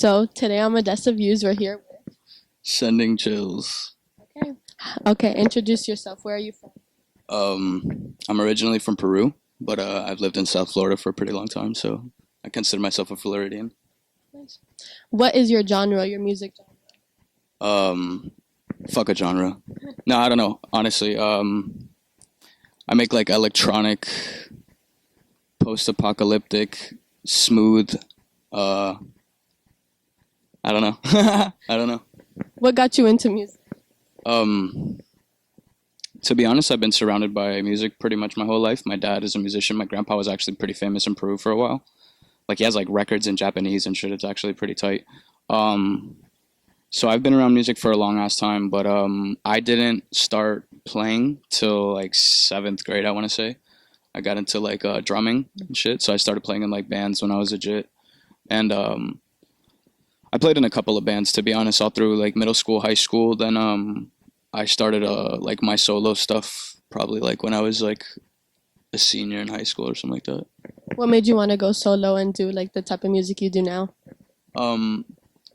So today on Modestaviews, we're here. Sending chills. Okay. Okay, introduce yourself. Where are you from? I'm originally from Peru, but I've lived in South Florida for a pretty long time, so I consider myself a Floridian. Nice. What is your genre, your music genre? Um, Fuck a genre. No, I don't know. Honestly, I make like electronic, post-apocalyptic, smooth. Uh, I don't know. I don't know. What got you into music? Um, to be honest, I've been surrounded by music pretty much my whole life. My dad is a musician. My grandpa was actually pretty famous in Peru for a while. Like he has like records in Japanese and shit. It's actually pretty tight. Um, so I've been around music for a long ass time, but I didn't start playing till like seventh grade. I want to say I got into like drumming and shit. So I started playing in like bands when I was a jit, and I played in a couple of bands to be honest, all through like middle school, high school. Then I started like my solo stuff probably like when I was like a senior in high school or something like that. What made you want to go solo and do like the type of music you do now? Um,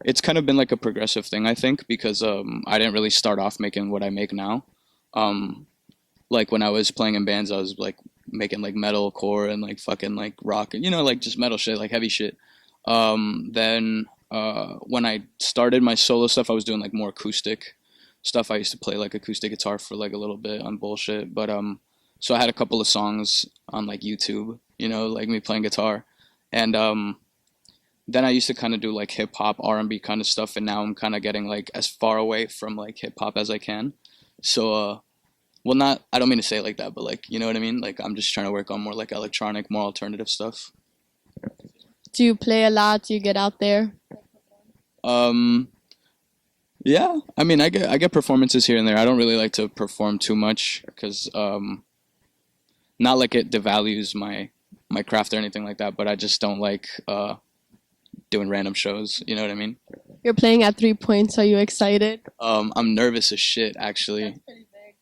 it's kind of been like a progressive thing, I think, because I didn't really start off making what I make now. Um, like when I was playing in bands, I was like making like metal core and like fucking like rock and like just metal shit, like heavy shit. Then when I started my solo stuff, I was doing like more acoustic stuff. I used to play like acoustic guitar for like a little bit on bullshit, but so I had a couple of songs on like YouTube, like me playing guitar, and then I used to kind of do like hip hop, R&B kind of stuff, and now I'm kind of getting like as far away from like hip hop as I can. So well, not I don't mean to say it like that, but like you know what I mean. Like I'm just trying to work on more like electronic, more alternative stuff. Do you play a lot? Do you get out there? Um, yeah, I mean I get performances here and there. I don't really like to perform too much because not like it devalues my craft or anything like that, but I just don't like doing random shows. You know what I mean? You're playing at 3 points. Are you excited? I'm nervous as shit actually.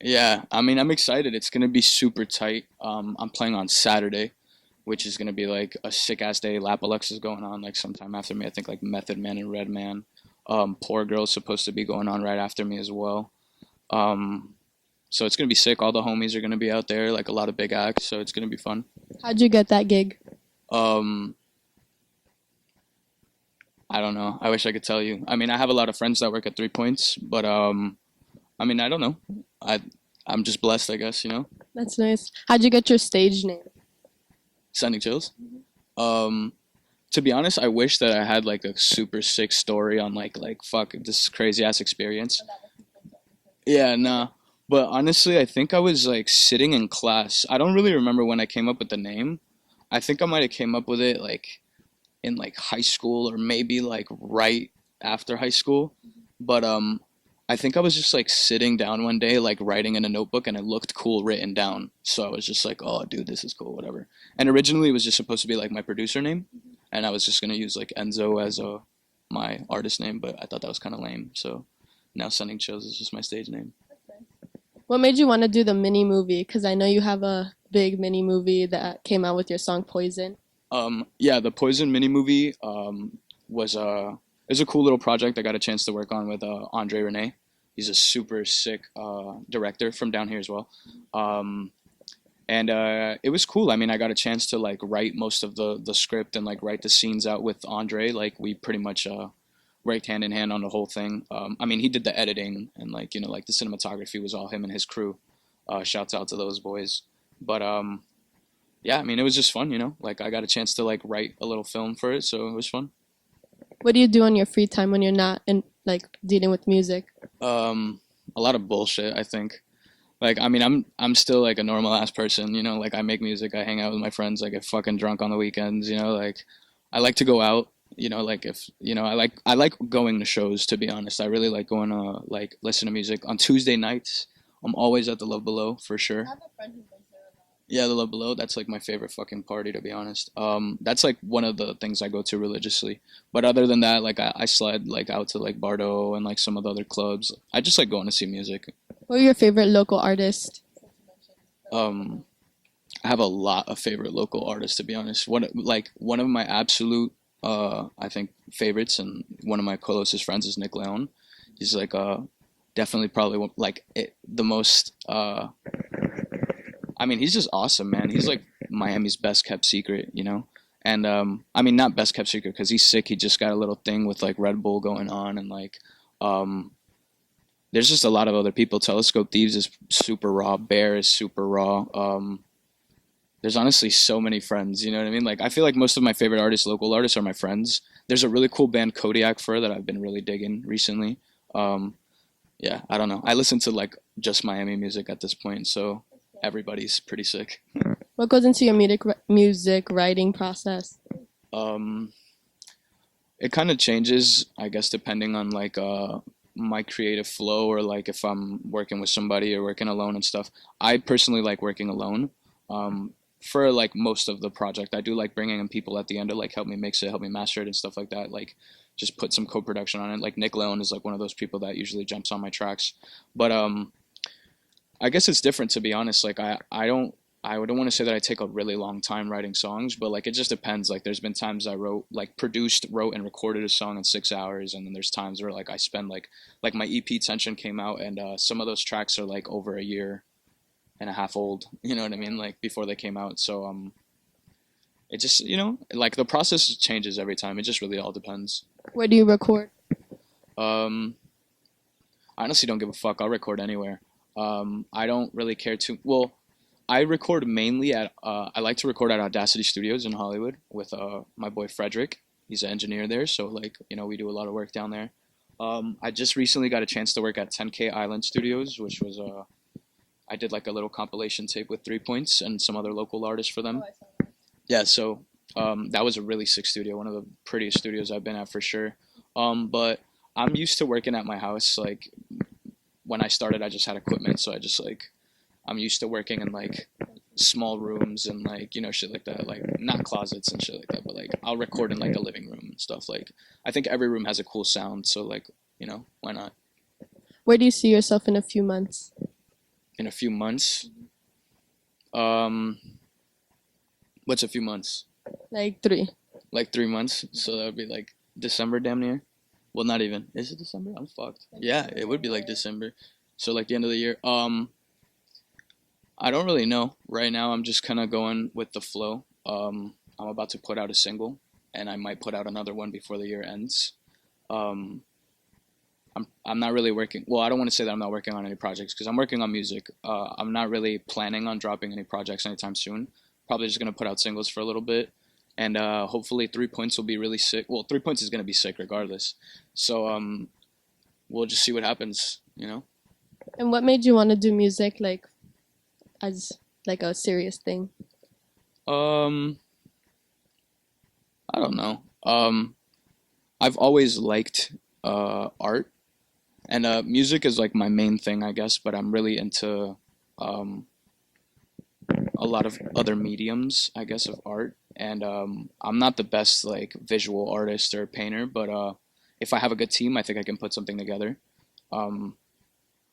Yeah, I mean I'm excited. It's gonna be super tight. I'm playing on Saturday, which is gonna be like a sick ass day. Lapalux is going on like sometime after me. I think like Method Man and Redman. Poor Girl's supposed to be going on right after me as well. Um, so it's gonna be sick. All the homies are gonna be out there, like a lot of big acts. So it's gonna be fun. How'd you get that gig? Um, I don't know. I wish I could tell you. I mean, I have a lot of friends that work at 3 points, but I mean, I don't know. I I'm just blessed, I guess. That's nice. How'd you get your stage name? Sending chills. Um, to be honest, I wish that I had like a super sick story on like fuck this crazy ass experience. Yeah, nah. But honestly, I think I was like sitting in class. I don't really remember when I came up with the name. I think I might have came up with it like in like high school or maybe like right after high school. But I think I was just like sitting down one day like writing in a notebook and it looked cool written down. So I was just like, "Oh, dude, this is cool, whatever." And originally it was just supposed to be like my producer name and I was just going to use like Enzo as my artist name, but I thought that was kind of lame. So now Sending Chills is just my stage name. What made you want to do the mini movie? Because I know you have a big mini movie that came out with your song Poison. Yeah, the Poison mini movie was is a cool little project I got a chance to work on with Andre Rene. He's a super sick director from down here as well. Um, and it was cool. I mean, I got a chance to like write most of the script and like write the scenes out with Andre. Like we pretty much worked hand in hand on the whole thing. I mean, he did the editing and like like the cinematography was all him and his crew. Shouts out to those boys. But yeah, I mean, it was just fun. Like I got a chance to like write a little film for it, so it was fun. What do you do on your free time when you're not in like dealing with music? Um, a lot of bullshit, I think. Like, I mean, I'm still like a normal ass person. Like I make music, I hang out with my friends, I get fucking drunk on the weekends. Like I like to go out. Like if I like going to shows. To be honest, I really like going to like listen to music on Tuesday nights. I'm always at the Love Below for sure. Yeah, the Love Below. That's like my favorite fucking party, to be honest. That's like one of the things I go to religiously. But other than that, like I slide like out to like Bardo and like some of the other clubs. I just like going to see music. What are your favorite local artists? I have a lot of favorite local artists, to be honest. One of my absolute I think favorites, and one of my closest friends is Nick Leone. He's like definitely probably the most. I mean, he's just awesome, man. He's like Miami's best kept secret, you know. And I mean, not best kept secret because he's sick. He just got a little thing with like Red Bull going on, and like um, there's just a lot of other people. Telescope Thieves is super raw. Bear is super raw. There's honestly so many friends. You know what I mean? Like I feel like most of my favorite artists, local artists, are my friends. There's a really cool band, Kodiak Fur, that I've been really digging recently. Um, yeah, I don't know. I listen to like just Miami music at this point, so everybody's pretty sick. What goes into your music writing process? Um, it kind of changes, I guess, depending on like my creative flow or like if I'm working with somebody or working alone and stuff. I personally like working alone. For like most of the project, I do like bringing in people at the end to like help me mix it, help me master it, and stuff like that. Like just put some co-production on it. Like Nick Leone is like one of those people that usually jumps on my tracks. But I guess it's different, to be honest. Like I don't want to say that I take a really long time writing songs, but like it just depends. Like there's been times I wrote and recorded a song in 6 hours, and then there's times where like I spend like my EP Tension came out, and some of those tracks are like over a year and a half old. You know what I mean? Like before they came out. So it just, like the process changes every time. It just really all depends. Where do you record? Um, I honestly don't give a fuck. I'll record anywhere. I don't really care too well. I record mainly at I like to record at Audacity Studios in Hollywood with my boy Frederick. He's an engineer there, so like, we do a lot of work down there. I just recently got a chance to work at 10K Island Studios, which was I did like a little compilation tape with 3 Points and some other local artists for them. Yeah, so that was a really sick studio, one of the prettiest studios I've been at for sure. But I'm used to working at my house. Like when I started, I just had equipment, so I just like I'm used to working in like small rooms and like, shit like that, like not closets and shit like that, but like I'll record in like a living room and stuff. Like I think every room has a cool sound, so like, why not? Where do you see yourself in a few months? In a few months? Um, what's a few months? Like 3. Like 3 months. So that would be like December, damn near. Well, not even. Is it December? I'm fucked. Yeah, it would be like December. So like the end of the year. I don't really know. Right now, I'm just kind of going with the flow. I'm about to put out a single, and I might put out another one before the year ends. Um, I'm not really working. Well, I don't want to say that I'm not working on any projects because I'm working on music. I'm not really planning on dropping any projects anytime soon. Probably just gonna put out singles for a little bit, and hopefully 3 Points will be really sick. Well, 3 Points is gonna be sick regardless. So we'll just see what happens. And what made you want to do music like as like a serious thing? Um, I don't know. I've always liked art, and music is like my main thing, I guess. But I'm really into um, a lot of other mediums, I guess, of art. And I'm not the best like visual artist or painter, but if I have a good team, I think I can put something together. Um,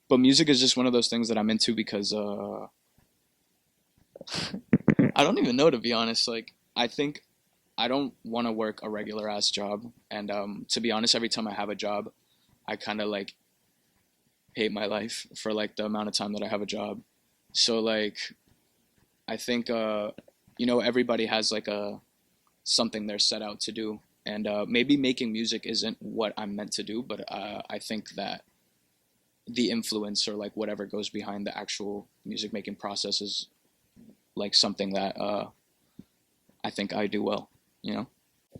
but music is just one of those things that I'm into because I don't even know, to be honest. Like I think I don't want to work a regular ass job, and to be honest, every time I have a job, I kind of like hate my life for like the amount of time that I have a job. So like I think everybody has like a something they're set out to do, and maybe making music isn't what I'm meant to do, but I think that the influence or like whatever goes behind the actual music making process is like something that I think I do well, you know.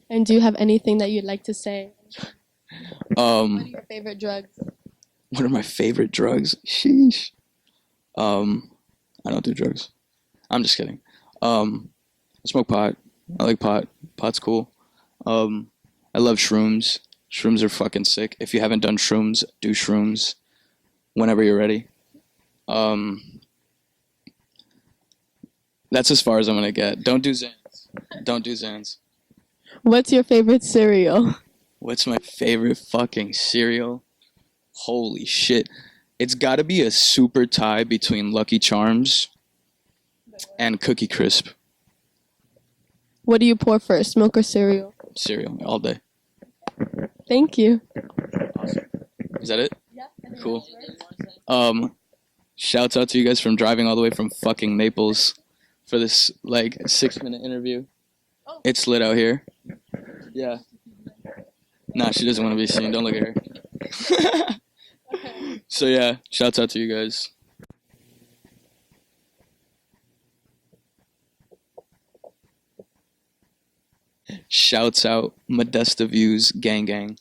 And do you have anything that you'd like to say? What are Um, your favorite drugs? what are my favorite drugs? Sheesh. Um, I don't do drugs. I'm just kidding. I smoke pot. I like pot. Pot's cool. Um, I love shrooms. Shrooms are fucking sick. If you haven't done shrooms, do shrooms whenever you're ready. Um, that's as far as I'm gonna get. Don't do Xans. Don't do Xans. What's your favorite cereal? What's my favorite fucking cereal? Holy shit. It's gotta be a super tie between Lucky Charms and Cookie Crisp. What do you pour first, milk or cereal? cereal all day. Thank you. Awesome. Is that it? Cool. Shouts out to you guys from driving all the way from fucking Naples for this like 6 minute interview. It's lit out here. Yeah. Nah, she doesn't want to be seen. Don't look at her. So yeah, shouts out to you guys. Shouts out Modestaviews gang gang.